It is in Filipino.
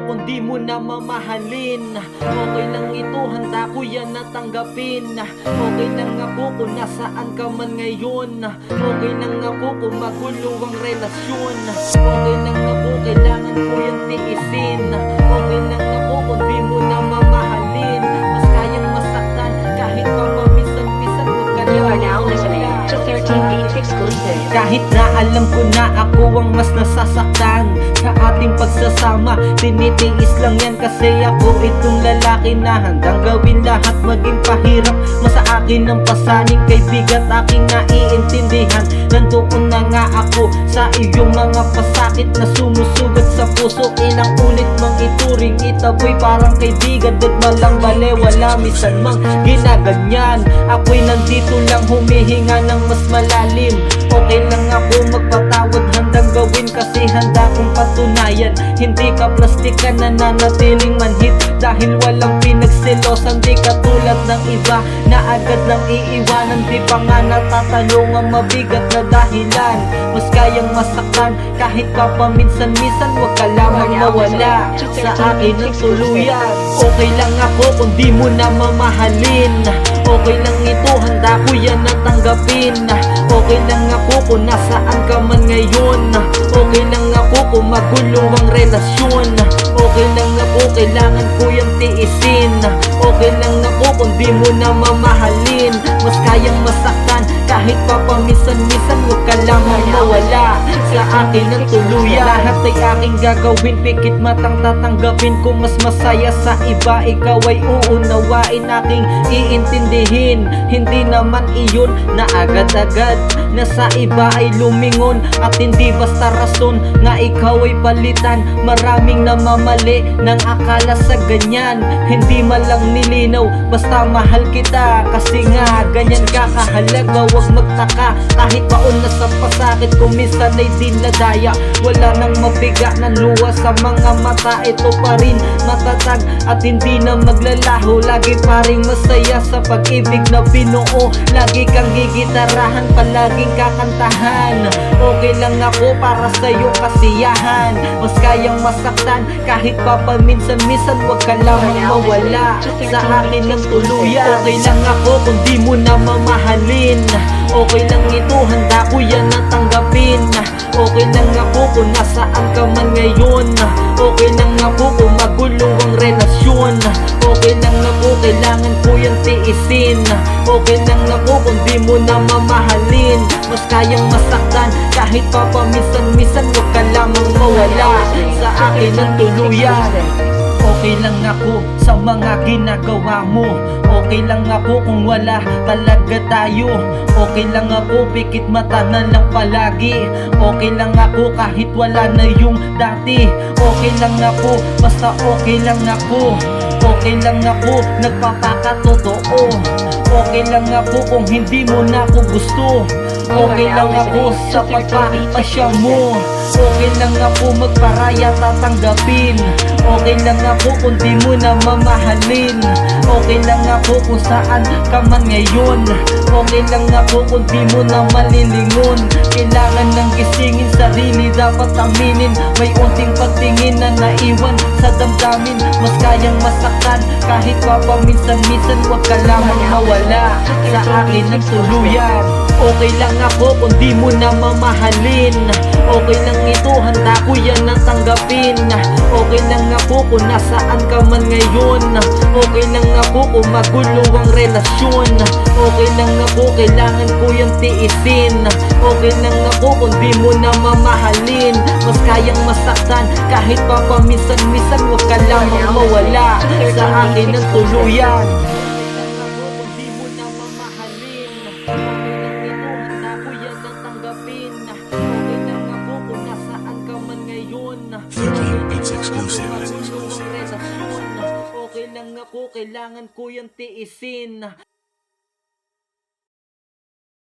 kung di mo na mamahalin. Okay lang ito, handa ko yan natanggapin. Okay lang ako kung nasaan ka man ngayon. Okay lang ako kung magulo ang relasyon. Okay lang ako, kailangan ko yan tiisin. Okay lang ako kung di mo na mamahalin. Mas kayang masaktan kahit pa paminsan-minsan. Huwag ka You are lang now listening mawala. to 13 Beats exclusive. Kahit na alam ko na ako ang mas nasasaktan sa ating pagsasama, tinitiis lang yan kasi ako itong lalaki na handang gawin lahat, maging pahirap mo sa akin ng pasaning kaibigan aking naiintindihan. Nandoon na nga ako sa iyong mga pasakit na sumusugat sa puso. Ilang ulit mang ituring itaboy parang kaibigan, dagma lang balewala misan mang ginaganyan. Ako'y nandito lang humihinga ng mas malalim. Okay lang ako magpatawad, handang gawin kasi handa kong patunayan. Hindi ka plastika na nanatiling manhid dahil walang pinagselosan. Di katulad ng iba na agad lang iiwanan. Di pa nga natatanong ang mabigat na dahilan. Mas kayang masaktan kahit pa paminsan-minsan. Huwag ka lamang mawala sa akin ng tuluyan. Okay lang ako kung di mo na mamahalin. Okay lang ito, handa ko yan natanggapin. Okay lang ako kung nasaan ka man ngayon. Okay lang ako kung magulo ang relasyon. Okay lang ako, kailangan ko yung tiisin. Okay lang ako kung di mo na mamahalin. Mas kayang masaktan kahit pa paminsan-minsan. Huwag ka lamang mawala sa akin ng tuluyan. Lahat ay aking gagawin, pikit matang tatanggapin ko. Mas masaya sa iba, ikaw ay uunawain, aking iintindihin. Hindi naman iyon na agad-agad na sa iba ay lumingon. At hindi basta rason nga ikaw ay palitan. Maraming namamali ng akala sa ganyan. Hindi malang nilinaw, basta mahal kita. Kasi nga ganyan ka kahalaga, huwag magtaka. Kahit paon na sa pasakit kung minsan ay dinadaya. Wala nang mabiga ng luha sa mga mata. Ito pa rin matatag at hindi na maglalaho. Lagi pa rin masaya sa pag-ibig na binuo. Lagi kang gigitarahan, palaging kakantahan. Okay lang ako para sa iyong kasiyahan. Mas kayang masaktan kahit pa paminsan-minsan. Huwag ka lamang mawala sa akin ng tuluyan. Okay lang ako kung di mo na mamahalin. Okay lang ito, handa ko yan natanggapin. Okay lang ako kung nasaan ka man ngayon. Okay lang ako kung magulo ang relasyon. Okay lang ako, kailangan ko yan tiisin. Okay lang ako kung di mo na mamahalin. Mas kayang masaktan kahit pa paminsan-minsan. Huwag ka lamang mawala sa akin ng tuluyan. Okay lang ako sa mga ginagawa mo. Okay lang ako kung wala talaga tayo. Okay lang ako, pikit mata na lang palagi. Okay lang ako kahit wala na yung dati. Okay lang ako, basta okay lang ako. Okay lang ako, nagpapakatotoo. Okay lang ako kung hindi mo na ako gusto. Okay lang ako sa pagpapasya mo. Okay lang ako magparaya tatanggapin. Okay lang ako kung di mo na mamahalin. Okay lang ako kung saan ka man ngayon. Okay lang ako kung di mo na malilingon. Kailangan ng gisingin sarili, dapat aminin. May unting pagtingin na naiwan sa damdamin. Mas kayang masaktan kahit pa paminsan-minsan. Huwag ka lamang mawala sa akin ng tuluyan. Okay lang ako kung di mo na mamahalin. Okay lang ito, handa ko yan natanggapin. Okay lang ako kung nasaan ka man ngayon. Okay lang ako kung magulo ang relasyon. Okay lang ako, kailangan ko yan tiisin. Okay lang ako kung di mo na mamahalin. Mas kayang masaktan kahit pa paminsan-minsan. Huwag ka lamang mawala sa akin ng tuluyan. Beats exclusive. Okay lang ako, kailangan ko yung tiisin.